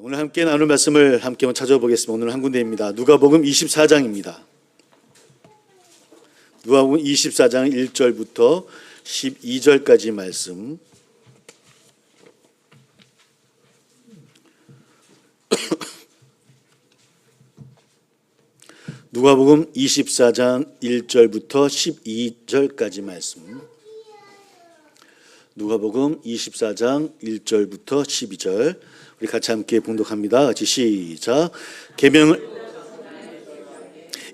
오늘 함께 나눌 말씀을 함께 한번 찾아보겠습니다. 오늘 한 군데입니다. 누가복음 24장입니다. 누가복음 24장 1절부터 12절까지 말씀. 누가복음 24장 1절부터 12절까지 말씀. 누가복음 24장 1절부터 12절. 우리 같이 함께 봉독합니다. 같이 시작.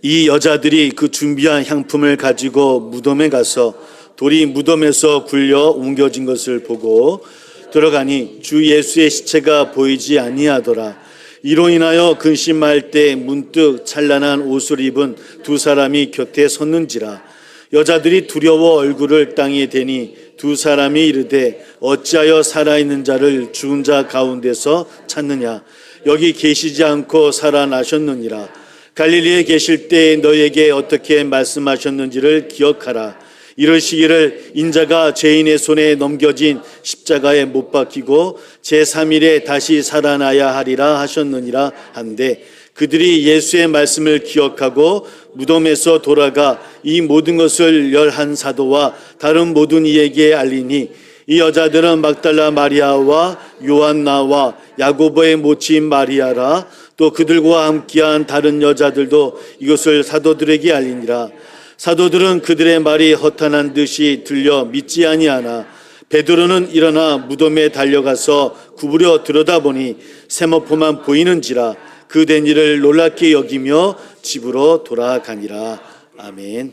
이 여자들이 그 준비한 향품을 가지고 무덤에 가서 돌이 무덤에서 굴려 옮겨진 것을 보고 들어가니 주 예수의 시체가 보이지 아니하더라. 이로 인하여 근심할 때 문득 찬란한 옷을 입은 두 사람이 곁에 섰는지라. 여자들이 두려워 얼굴을 땅에 대니 두 사람이 이르되 어찌하여 살아있는 자를 죽은 자 가운데서 찾느냐. 여기 계시지 않고 살아나셨느니라. 갈릴리에 계실 때 너에게 어떻게 말씀하셨는지를 기억하라. 이러시기를 인자가 죄인의 손에 넘겨진 십자가에 못 박히고 제3일에 다시 살아나야 하리라 하셨느니라 한데, 그들이 예수의 말씀을 기억하고 무덤에서 돌아가 이 모든 것을 11 사도와 다른 모든 이에게 알리니, 이 여자들은 막달라 마리아와 요한나와 야고보의 모친 마리아라. 또 그들과 함께한 다른 여자들도 이것을 사도들에게 알리니라. 사도들은 그들의 말이 허탄한 듯이 들려 믿지 아니하나 베드로는 일어나 무덤에 달려가서 구부려 들여다보니 세모포만 보이는지라. 그 된 일을 놀랍게 여기며 집으로 돌아가니라. 아멘.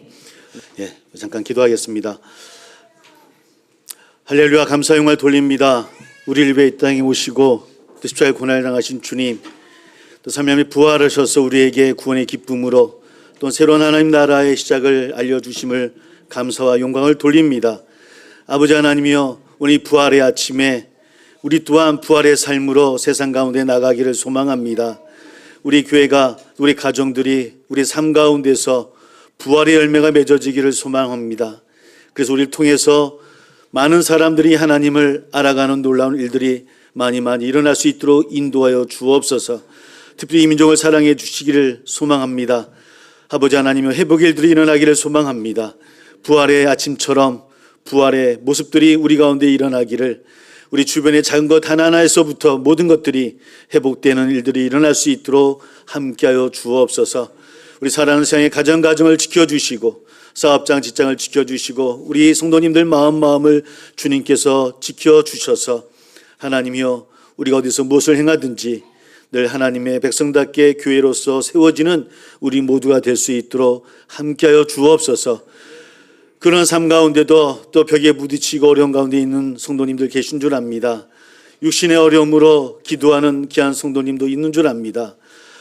잠깐 기도하겠습니다. 할렐루야. 감사 영광을 돌립니다. 우리를 위해 이 땅에 오시고 또 십자가에 고난을 당하신 주님, 또 삼위하나님이 부활하셔서 우리에게 구원의 기쁨으로 또 새로운 하나님 나라의 시작을 알려주심을 감사와 영광을 돌립니다. 아버지 하나님이여, 오늘 이 부활의 아침에 우리 또한 부활의 삶으로 세상 가운데 나가기를 소망합니다. 우리 교회가, 우리 가정들이 우리 삶 가운데서 부활의 열매가 맺어지기를 소망합니다. 그래서 우리를 통해서 많은 사람들이 하나님을 알아가는 놀라운 일들이 많이 일어날 수 있도록 인도하여 주옵소서. 특별히 이 민족을 사랑해 주시기를 소망합니다. 아버지 하나님여, 회복의 일들이 일어나기를 소망합니다. 부활의 아침처럼 부활의 모습들이 우리 가운데 일어나기를, 우리 주변의 작은 것 하나하나에서부터 모든 것들이 회복되는 일들이 일어날 수 있도록 함께하여 주옵소서. 우리 사랑하는 세상의 가정을 지켜주시고 사업장 직장을 지켜주시고 우리 성도님들 마음을 주님께서 지켜주셔서 하나님이여, 우리가 어디서 무엇을 행하든지 늘 하나님의 백성답게 교회로서 세워지는 우리 모두가 될 수 있도록 함께하여 주옵소서. 그런 삶 가운데도 또 벽에 부딪히고 어려운 가운데 있는 성도님들 계신 줄 압니다. 육신의 어려움으로 기도하는 귀한 성도님도 있는 줄 압니다.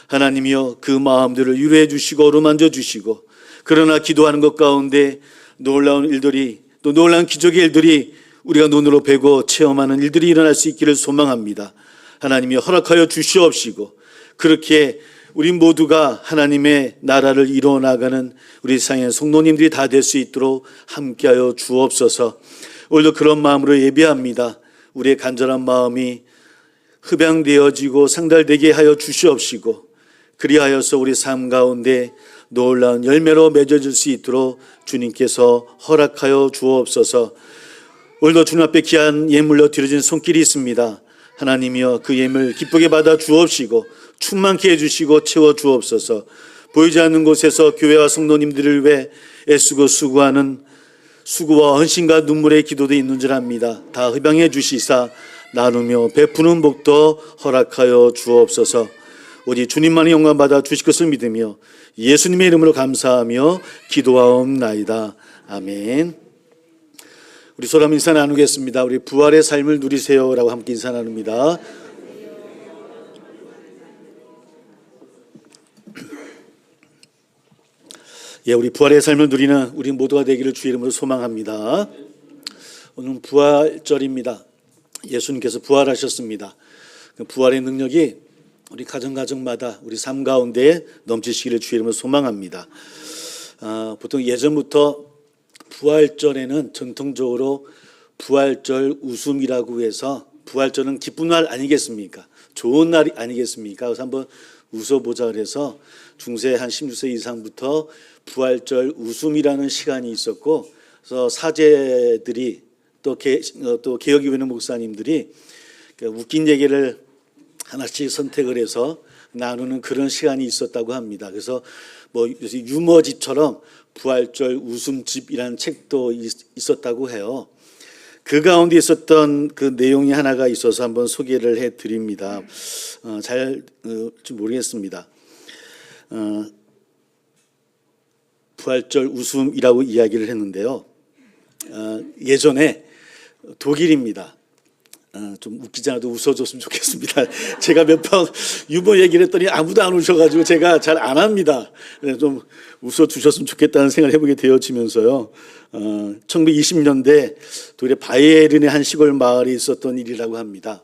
하나님이여, 그 마음들을 위로해 주시고 어루만져 주시고, 그러나 기도하는 것 가운데 놀라운 일들이, 또 놀라운 기적의 일들이 우리가 눈으로 뵈고 체험하는 일들이 일어날 수 있기를 소망합니다. 하나님이 허락하여 주시옵시고, 그렇게 우리 모두가 하나님의 나라를 이루어 나가는 우리 세상의 성도님들이 다 될 수 있도록 함께하여 주옵소서. 오늘도 그런 마음으로 예배합니다. 우리의 간절한 마음이 흡양되어지고 상달되게 하여 주시옵시고, 그리하여서 우리 삶 가운데 놀라운 열매로 맺어질 수 있도록 주님께서 허락하여 주옵소서. 오늘도 주님 앞에 귀한 예물로 드려진 손길이 있습니다. 하나님이여, 그 예물 기쁘게 받아 주옵시고 충만케 해주시고 채워 주옵소서. 보이지 않는 곳에서 교회와 성도님들을 위해 애쓰고 수고하는 수고와 헌신과 눈물의 기도도 있는 줄 압니다. 다 흡양해 주시사 나누며 베푸는 복도 허락하여 주옵소서. 오직 주님만의 영광 받아 주실 것을 믿으며 예수님의 이름으로 감사하며 기도하옵나이다. 아멘. 우리 서로 인사 나누겠습니다. 우리 부활의 삶을 누리세요라고 함께 인사 나눕니다. 우리 부활의 삶을 누리는 우리 모두가 되기를 주의 이름으로 소망합니다. 오늘 부활절입니다. 예수님께서 부활하셨습니다. 그 부활의 능력이 우리 가정마다 우리 삶 가운데 넘치시기를 주의 이름으로 소망합니다. 보통 예전부터 부활절에는 전통적으로 부활절 웃음이라고 해서 부활절은 기쁜 날 아니겠습니까? 좋은 날 아니겠습니까? 그래서 한번 웃어보자 그래서 중세 한 16세 이상부터 부활절 웃음이라는 시간이 있었고, 그래서 사제들이 또 개혁교회는 목사님들이 웃긴 얘기를 하나씩 선택을 해서 나누는 그런 시간이 있었다고 합니다. 그래서 뭐 유머집처럼 부활절 웃음집이라는 책도 있었다고 해요. 그 가운데 있었던 그 내용이 하나가 있어서 한번 소개를 해드립니다. 좀 모르겠습니다. 부활절 웃음이라고 이야기를 했는데요. 예전에 독일입니다. 좀 웃기지 않아도 웃어줬으면 좋겠습니다. 제가 몇 번 유머 얘기를 했더니 아무도 안 웃어가지고 제가 잘 안 합니다. 좀 웃어주셨으면 좋겠다는 생각을 해보게 되어지면서요. 1920년대 독일의 바이에른의 한 시골 마을에 있었던 일이라고 합니다.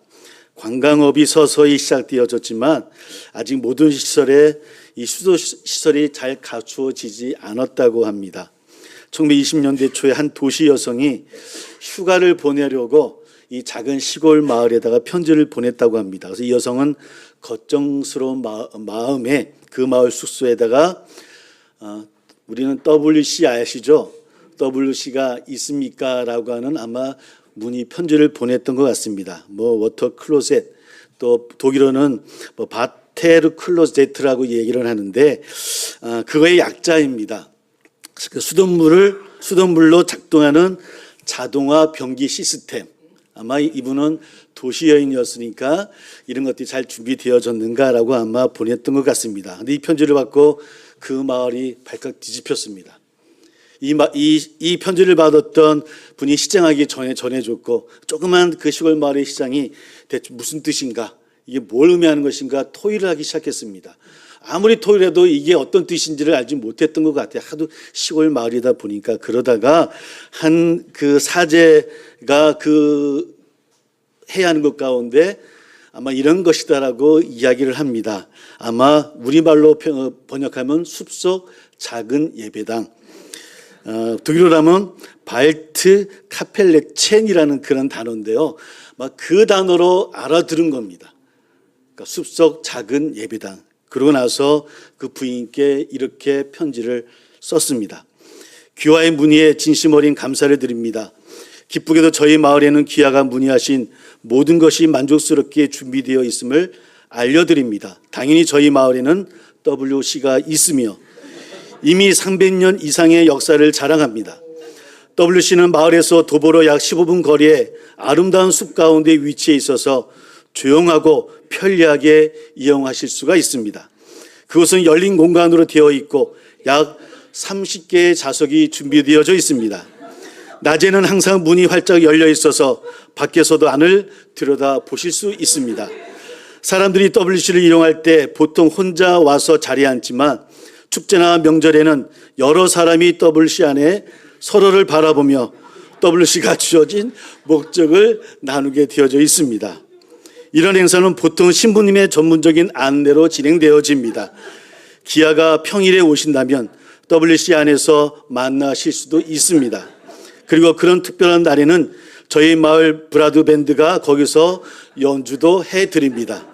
관광업이 서서히 시작되어졌지만 아직 모든 시설에 이 수도 시설이 잘 갖추어지지 않았다고 합니다. 1920년대 초에 한 도시 여성이 휴가를 보내려고 이 작은 시골 마을에다가 편지를 보냈다고 합니다. 그래서 이 여성은 걱정스러운 마음에 그 마을 숙소에다가 우리는 WC 아시죠? WC가 있습니까? 라고 하는 아마 문의 편지를 보냈던 것 같습니다. 뭐 워터 클로셋, 또 독일어는 뭐 바테르 클로제트라고 얘기를 하는데 그거의 약자입니다. 그 수돗물로 작동하는 자동화 변기 시스템. 아마 이분은 도시 여인이었으니까 이런 것들이 잘 준비되어졌는가라고 아마 보냈던 것 같습니다. 근데 이 편지를 받고 그 마을이 발칵 뒤집혔습니다. 이 편지를 받았던 분이 시장하기 전에 전해줬고, 조그만 그 시골 마을의 시장이 대체 무슨 뜻인가, 이게 뭘 의미하는 것인가 토의를 하기 시작했습니다. 아무리 토의를 해도 이게 어떤 뜻인지를 알지 못했던 것 같아요. 하도 시골 마을이다 보니까. 그러다가 한 그 사제가 그 해야 하는 것 가운데 아마 이런 것이다라고 이야기를 합니다. 아마 우리말로 번역하면 숲속 작은 예배당, 독일어로 하면 발트 카펠렉첸이라는 그런 단어인데요. 막 그 단어로 알아들은 겁니다. 그러니까 숲속 작은 예배당. 그러고 나서 그 부인께 이렇게 편지를 썼습니다. 귀화의 문의에 진심 어린 감사를 드립니다. 기쁘게도 저희 마을에는 귀화가 문의하신 모든 것이 만족스럽게 준비되어 있음을 알려드립니다. 당연히 저희 마을에는 WC가 있으며 이미 300년 이상의 역사를 자랑합니다. WC는 마을에서 도보로 약 15분 거리에 아름다운 숲 가운데 위치해 있어서 조용하고 편리하게 이용하실 수가 있습니다. 그곳은 열린 공간으로 되어 있고 약 30개의 좌석이 준비되어져 있습니다. 낮에는 항상 문이 활짝 열려 있어서 밖에서도 안을 들여다 보실 수 있습니다. 사람들이 WC를 이용할 때 보통 혼자 와서 자리에 앉지만 축제나 명절에는 여러 사람이 WC 안에 서로를 바라보며 WC가 주어진 목적을 나누게 되어져 있습니다. 이런 행사는 보통 신부님의 전문적인 안내로 진행되어집니다. 기아가 평일에 오신다면 WC 안에서 만나실 수도 있습니다. 그리고 그런 특별한 날에는 저희 마을 브라드 밴드가 거기서 연주도 해드립니다.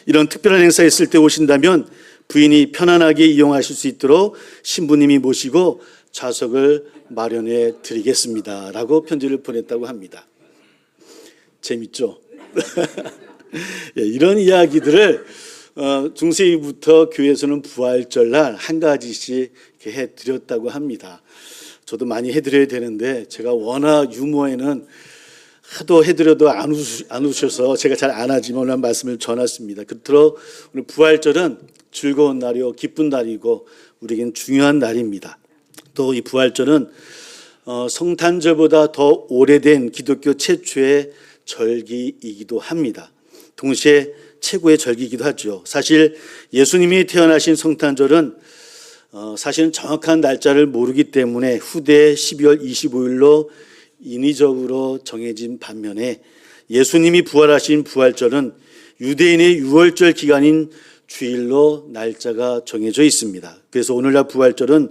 이런 특별한 행사에 있을 때 오신다면 부인이 편안하게 이용하실 수 있도록 신부님이 모시고 좌석을 마련해 드리겠습니다. 라고 편지를 보냈다고 합니다. 재밌죠? 이런 이야기들을 중세기부터 교회에서는 부활절날 한 가지씩 이렇게 해드렸다고 합니다. 저도 많이 해드려야 되는데 제가 워낙 유머에는 하도 해드려도 안 웃으셔서 제가 잘 안 하지만 오늘 말씀을 전했습니다. 그토록 오늘 부활절은 즐거운 날이요 기쁜 날이고 우리에겐 중요한 날입니다. 또 이 부활절은 성탄절보다 더 오래된 기독교 최초의 절기이기도 합니다. 동시에 최고의 절기이기도 하죠. 사실 예수님이 태어나신 성탄절은 사실은 정확한 날짜를 모르기 때문에 후대 12월 25일로 인위적으로 정해진 반면에 예수님이 부활하신 부활절은 유대인의 유월절 기간인 주일로 날짜가 정해져 있습니다. 그래서 오늘날 부활절은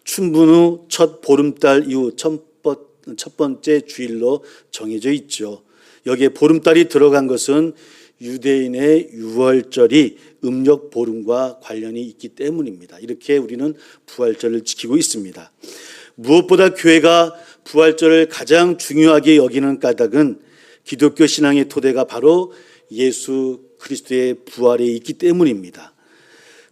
춘분 후 첫 보름달 이후 첫 번째 주일로 정해져 있죠. 여기에 보름달이 들어간 것은 유대인의 유월절이 음력 보름과 관련이 있기 때문입니다. 이렇게 우리는 부활절을 지키고 있습니다. 무엇보다 교회가 부활절을 가장 중요하게 여기는 까닭은 기독교 신앙의 토대가 바로 예수 그리스도의 부활에 있기 때문입니다.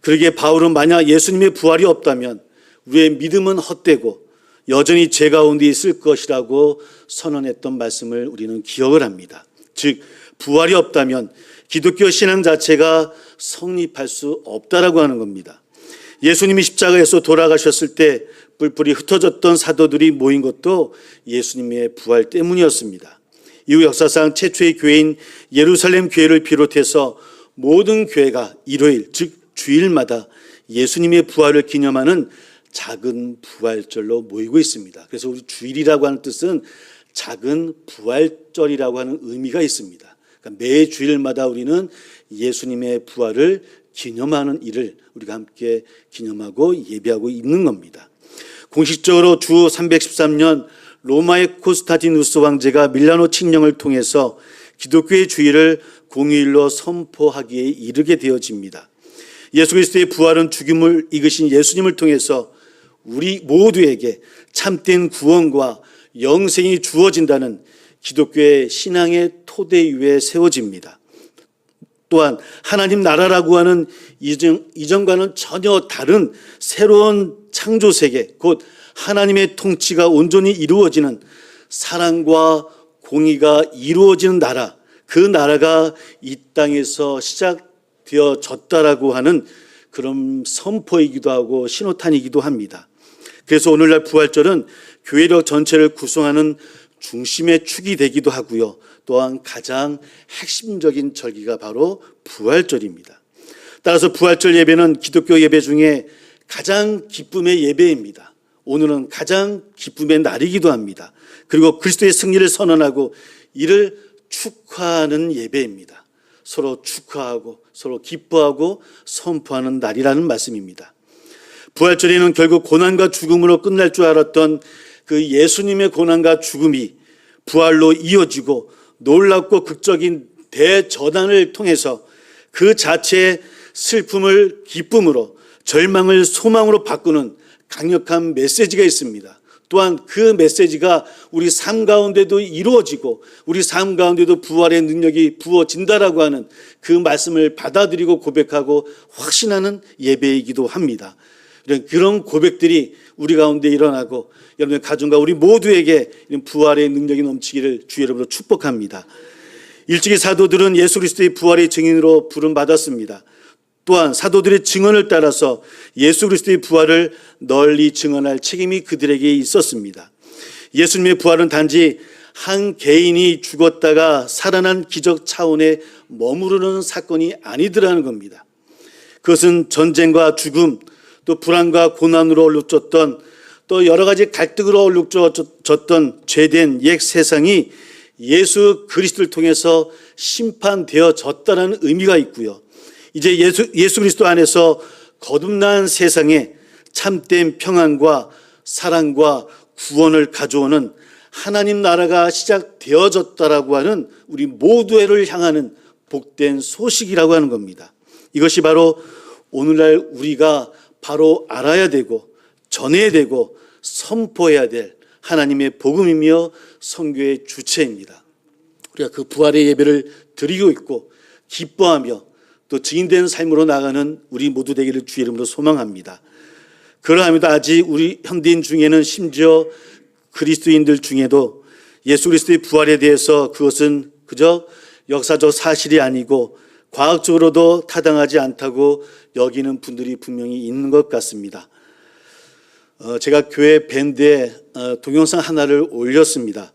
그러기에 바울은 만약 예수님의 부활이 없다면 우리의 믿음은 헛되고 여전히 죄 가운데 있을 것이라고 선언했던 말씀을 우리는 기억을 합니다. 즉 부활이 없다면 기독교 신앙 자체가 성립할 수 없다라고 하는 겁니다. 예수님이 십자가에서 돌아가셨을 때 뿔뿔이 흩어졌던 사도들이 모인 것도 예수님의 부활 때문이었습니다. 이후 역사상 최초의 교회인 예루살렘 교회를 비롯해서 모든 교회가 일요일, 즉 주일마다 예수님의 부활을 기념하는 작은 부활절로 모이고 있습니다. 그래서 우리 주일이라고 하는 뜻은 작은 부활절이라고 하는 의미가 있습니다. 그러니까 매 주일마다 우리는 예수님의 부활을 기념하는 일을 우리가 함께 기념하고 예배하고 있는 겁니다. 공식적으로 주 313년 로마의 콘스탄티누스 왕제가 밀라노 칙령을 통해서 기독교의 주일을 공휴일로 선포하기에 이르게 되어집니다. 예수 그리스도의 부활은 죽음을 이기신 예수님을 통해서 우리 모두에게 참된 구원과 영생이 주어진다는 기독교의 신앙의 토대 위에 세워집니다. 또한 하나님 나라라고 하는 이전과는 전혀 다른 새로운 창조 세계, 곧 하나님의 통치가 온전히 이루어지는 사랑과 공의가 이루어지는 나라, 그 나라가 이 땅에서 시작되어졌다라고 하는 그런 선포이기도 하고 신호탄이기도 합니다. 그래서 오늘날 부활절은 교회력 전체를 구성하는 중심의 축이 되기도 하고요. 또한 가장 핵심적인 절기가 바로 부활절입니다. 따라서 부활절 예배는 기독교 예배 중에 가장 기쁨의 예배입니다. 오늘은 가장 기쁨의 날이기도 합니다. 그리고 그리스도의 승리를 선언하고 이를 축하하는 예배입니다. 서로 축하하고 서로 기뻐하고 선포하는 날이라는 말씀입니다. 부활절에는 결국 고난과 죽음으로 끝날 줄 알았던 그 예수님의 고난과 죽음이 부활로 이어지고 놀랍고 극적인 대전환을 통해서 그 자체의 슬픔을 기쁨으로, 절망을 소망으로 바꾸는 강력한 메시지가 있습니다. 또한 그 메시지가 우리 삶 가운데도 이루어지고 우리 삶 가운데도 부활의 능력이 부어진다라고 하는 그 말씀을 받아들이고 고백하고 확신하는 예배이기도 합니다. 그런 고백들이 우리 가운데 일어나고 여러분의 가정과 우리 모두에게 부활의 능력이 넘치기를 주 여러분으로 축복합니다. 일찍이 사도들은 예수 그리스도의 부활의 증인으로 부름받았습니다. 또한 사도들의 증언을 따라서 예수 그리스도의 부활을 널리 증언할 책임이 그들에게 있었습니다. 예수님의 부활은 단지 한 개인이 죽었다가 살아난 기적 차원에 머무르는 사건이 아니더라는 겁니다. 그것은 전쟁과 죽음, 또 불안과 고난으로 얼룩졌던, 또 여러 가지 갈등으로 얼룩졌던 죄된 옛 세상이 예수 그리스도를 통해서 심판되어졌다는 의미가 있고요. 이제 예수 그리스도 안에서 거듭난 세상에 참된 평안과 사랑과 구원을 가져오는 하나님 나라가 시작되어졌다라고 하는 우리 모두를 향하는 복된 소식이라고 하는 겁니다. 이것이 바로 오늘날 우리가 바로 알아야 되고 전해야 되고 선포해야 될 하나님의 복음이며 선교의 주체입니다. 우리가 그 부활의 예배를 드리고 있고 기뻐하며 또 증인된 삶으로 나가는 우리 모두 되기를 주의 이름으로 소망합니다. 그러함에도 아직 우리 현대인 중에는 심지어 그리스도인들 중에도 예수 그리스도의 부활에 대해서 그것은 그저 역사적 사실이 아니고 과학적으로도 타당하지 않다고 여기는 분들이 분명히 있는 것 같습니다. 제가 교회 밴드에 동영상 하나를 올렸습니다.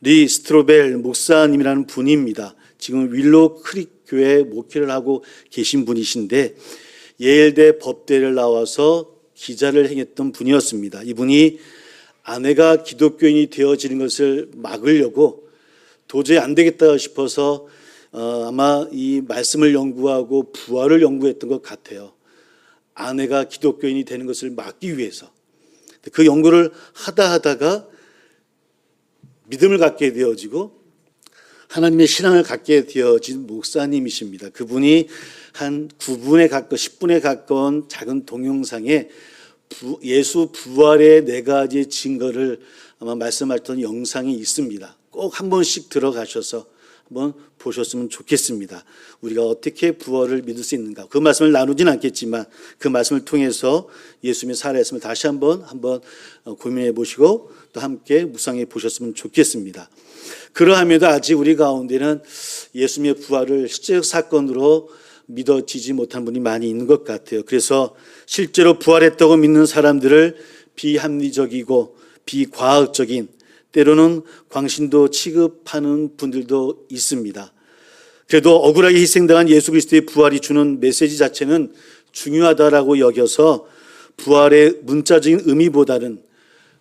리 스트로벨 목사님이라는 분입니다. 지금 윌로우 크릭 교회에 목회를 하고 계신 분이신데 예일대 법대를 나와서 기자를 행했던 분이었습니다. 이분이 아내가 기독교인이 되어지는 것을 막으려고 도저히 안 되겠다 싶어서 아마 이 말씀을 연구하고 부활을 연구했던 것 같아요. 아내가 기독교인이 되는 것을 막기 위해서. 그 연구를 하다가 믿음을 갖게 되어지고 하나님의 신앙을 갖게 되어진 목사님이십니다. 그분이 한 9분에 가까운 10분에 가까운 작은 동영상에 예수 부활의 4가지 증거를 아마 말씀하셨던 영상이 있습니다. 꼭 한 번씩 들어가셔서 한번 보셨으면 좋겠습니다. 우리가 어떻게 부활을 믿을 수 있는가. 그 말씀을 나누진 않겠지만 그 말씀을 통해서 예수님이 살아있음을 다시 한번 고민해 보시고 또 함께 묵상해 보셨으면 좋겠습니다. 그러함에도 아직 우리 가운데는 예수님의 부활을 실제적 사건으로 믿어지지 못한 분이 많이 있는 것 같아요. 그래서 실제로 부활했다고 믿는 사람들을 비합리적이고 비과학적인, 때로는 광신도 취급하는 분들도 있습니다. 그래도 억울하게 희생당한 예수 그리스도의 부활이 주는 메시지 자체는 중요하다라고 여겨서 부활의 문자적인 의미보다는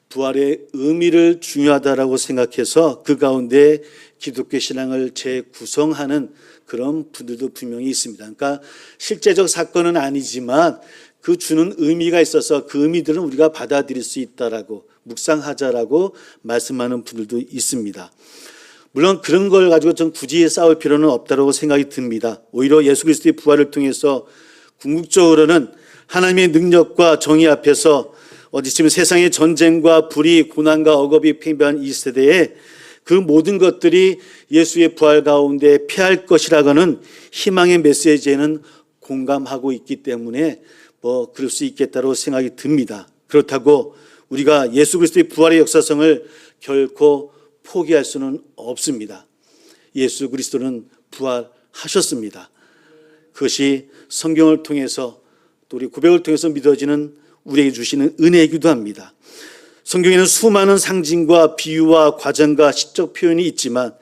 부활의 의미를 중요하다라고 생각해서 그 가운데 기독교 신앙을 재구성하는 그런 분들도 분명히 있습니다. 그러니까 실제적 사건은 아니지만 그 주는 의미가 있어서 그 의미들은 우리가 받아들일 수 있다라고 묵상하자라고 말씀하는 분들도 있습니다. 물론 그런 걸 가지고 좀 굳이 싸울 필요는 없다고 생각이 듭니다. 오히려 예수 그리스도의 부활을 통해서 궁극적으로는 하나님의 능력과 정의 앞에서 지금 세상의 전쟁과 불의, 고난과 억압이 팽배한 이 세대에 그 모든 것들이 예수의 부활 가운데 패할 것이라고는 희망의 메시지에는 공감하고 있기 때문에 그럴 수 있겠다고 생각이 듭니다. 그렇다고 우리가 예수 그리스도의 부활의 역사성을 결코 포기할 수는 없습니다. 예수 그리스도는 부활하셨습니다. 그것이 성경을 통해서 또 우리 고백을 통해서 믿어지는 우리에게 주시는 은혜이기도 합니다. 성경에는 수많은 상징과 비유와 과정과 시적 표현이 있지만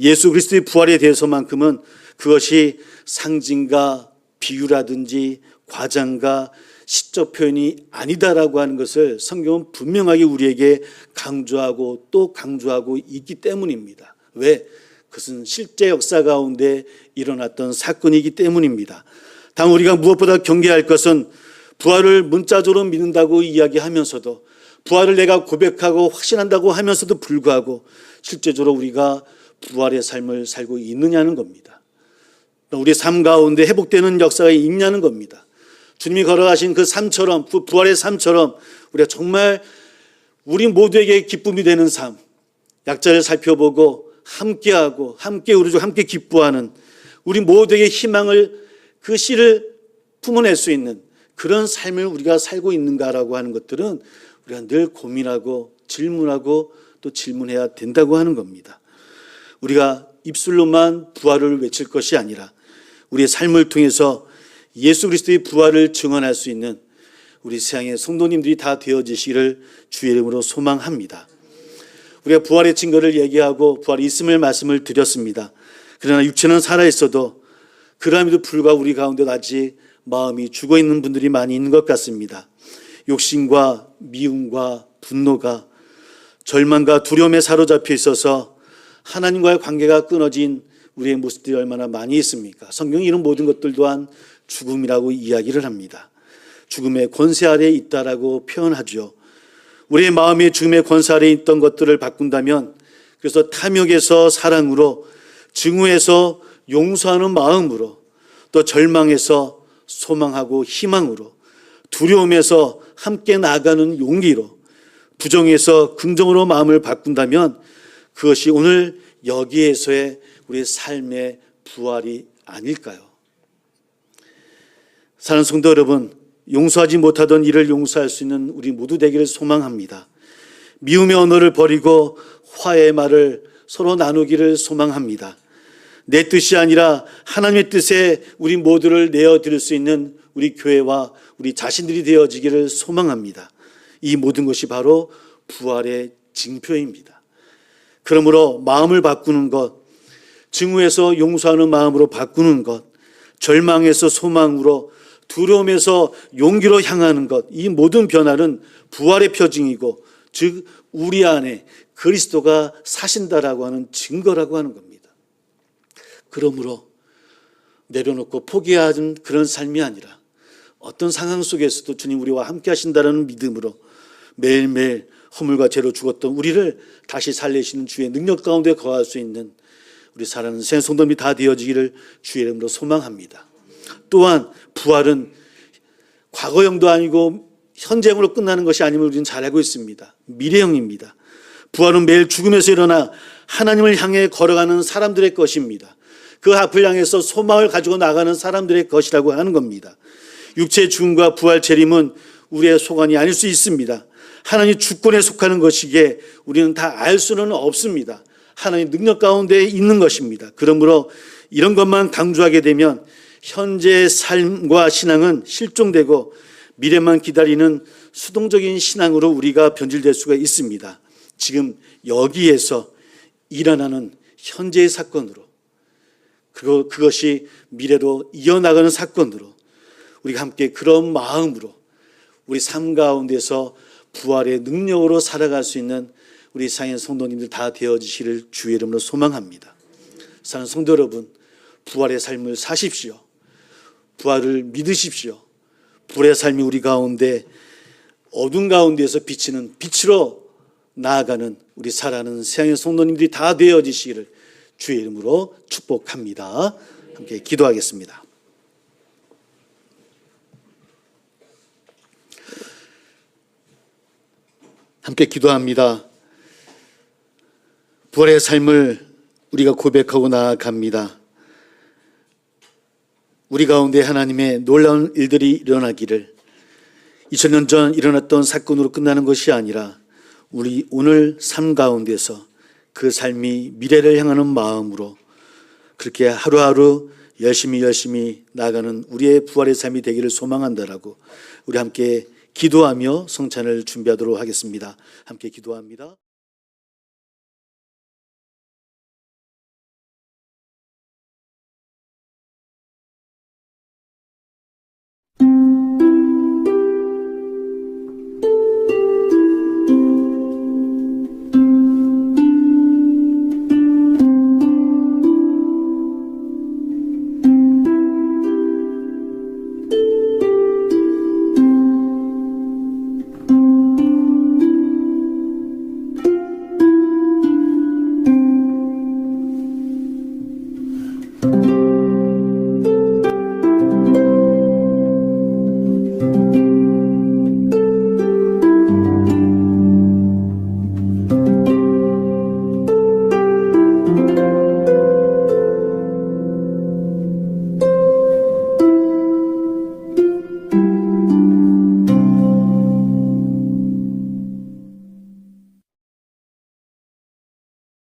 예수 그리스도의 부활에 대해서만큼은 그것이 상징과 비유라든지 과장과 시적 표현이 아니다라고 하는 것을 성경은 분명하게 우리에게 강조하고 또 강조하고 있기 때문입니다. 왜? 그것은 실제 역사 가운데 일어났던 사건이기 때문입니다. 다만 우리가 무엇보다 경계할 것은 부활을 문자적으로 믿는다고 이야기하면서도 부활을 내가 고백하고 확신한다고 하면서도 불구하고 실제적으로 우리가 부활의 삶을 살고 있느냐는 겁니다. 우리의 삶 가운데 회복되는 역사가 있냐는 겁니다. 주님이 걸어가신 그 삶처럼, 그 부활의 삶처럼 우리가 정말 우리 모두에게 기쁨이 되는 삶, 약자를 살펴보고 함께하고 함께 우리도 함께 기뻐하는 우리 모두에게 희망을 그 씨를 품어낼 수 있는 그런 삶을 우리가 살고 있는가라고 하는 것들은 우리가 늘 고민하고 질문하고 또 질문해야 된다고 하는 겁니다. 우리가 입술로만 부활을 외칠 것이 아니라 우리의 삶을 통해서 예수 그리스도의 부활을 증언할 수 있는 우리 세상의 성도님들이 다 되어지시기를 주의 이름으로 소망합니다. 우리가 부활의 증거를 얘기하고 부활이 있음을 말씀을 드렸습니다. 그러나 육체는 살아있어도 그럼에도 불구하고 우리 가운데 아직 마음이 죽어있는 분들이 많이 있는 것 같습니다. 욕심과 미움과 분노가 절망과 두려움에 사로잡혀 있어서 하나님과의 관계가 끊어진 우리의 모습들이 얼마나 많이 있습니까? 성경이 이런 모든 것들 또한 죽음이라고 이야기를 합니다. 죽음의 권세 아래에 있다라고 표현하죠. 우리의 마음이 죽음의 권세 아래에 있던 것들을 바꾼다면 그래서 탐욕에서 사랑으로, 증오에서 용서하는 마음으로, 또 절망에서 소망하고 희망으로, 두려움에서 함께 나아가는 용기로, 부정에서 긍정으로 마음을 바꾼다면 그것이 오늘 여기에서의 우리의 삶의 부활이 아닐까요? 사랑하는 성도 여러분, 용서하지 못하던 일을 용서할 수 있는 우리 모두 되기를 소망합니다. 미움의 언어를 버리고 화해의 말을 서로 나누기를 소망합니다. 내 뜻이 아니라 하나님의 뜻에 우리 모두를 내어드릴 수 있는 우리 교회와 우리 자신들이 되어지기를 소망합니다. 이 모든 것이 바로 부활의 징표입니다. 그러므로 마음을 바꾸는 것, 증오에서 용서하는 마음으로 바꾸는 것, 절망에서 소망으로, 두려움에서 용기로 향하는 것, 이 모든 변화는 부활의 표징이고 즉 우리 안에 그리스도가 사신다라고 하는 증거라고 하는 겁니다. 그러므로 내려놓고 포기하는 그런 삶이 아니라 어떤 상황 속에서도 주님 우리와 함께 하신다는 믿음으로 매일매일 허물과 죄로 죽었던 우리를 다시 살리시는 주의 능력 가운데 거할 수 있는 우리 사랑하는 성도님이 다 되어지기를 주의 이름으로 소망합니다. 또한 부활은 과거형도 아니고 현재형으로 끝나는 것이 아님을 우리는 잘 알고 있습니다. 미래형입니다. 부활은 매일 죽음에서 일어나 하나님을 향해 걸어가는 사람들의 것입니다. 그 앞을 향해서 소망을 가지고 나가는 사람들의 것이라고 하는 겁니다. 육체의 죽음과 부활 재림은 우리의 소관이 아닐 수 있습니다. 하나님 주권에 속하는 것이기에 우리는 다 알 수는 없습니다. 하나님 능력 가운데 있는 것입니다. 그러므로 이런 것만 강조하게 되면 현재의 삶과 신앙은 실종되고 미래만 기다리는 수동적인 신앙으로 우리가 변질될 수가 있습니다. 지금 여기에서 일어나는 현재의 사건으로, 그것이 미래로 이어나가는 사건으로 우리가 함께 그런 마음으로 우리 삶 가운데서 부활의 능력으로 살아갈 수 있는 우리 사랑하는 성도님들 다 되어지시를 주의 이름으로 소망합니다. 사랑하는 성도 여러분, 부활의 삶을 사십시오. 부활을 믿으십시오. 부활의 삶이 우리 가운데 어둠 가운데서 비치는 빛으로 나아가는 우리 사랑하는 사랑하는 성도님들이 다 되어지시기를 주의 이름으로 축복합니다. 함께 기도하겠습니다. 함께 기도합니다. 부활의 삶을 우리가 고백하고 나아갑니다. 우리 가운데 하나님의 놀라운 일들이 일어나기를 2000년 전 일어났던 사건으로 끝나는 것이 아니라 우리 오늘 삶 가운데서 그 삶이 미래를 향하는 마음으로 그렇게 하루하루 열심히 나아가는 우리의 부활의 삶이 되기를 소망한다라고 우리 함께 기도하며 성찬을 준비하도록 하겠습니다. 함께 기도합니다.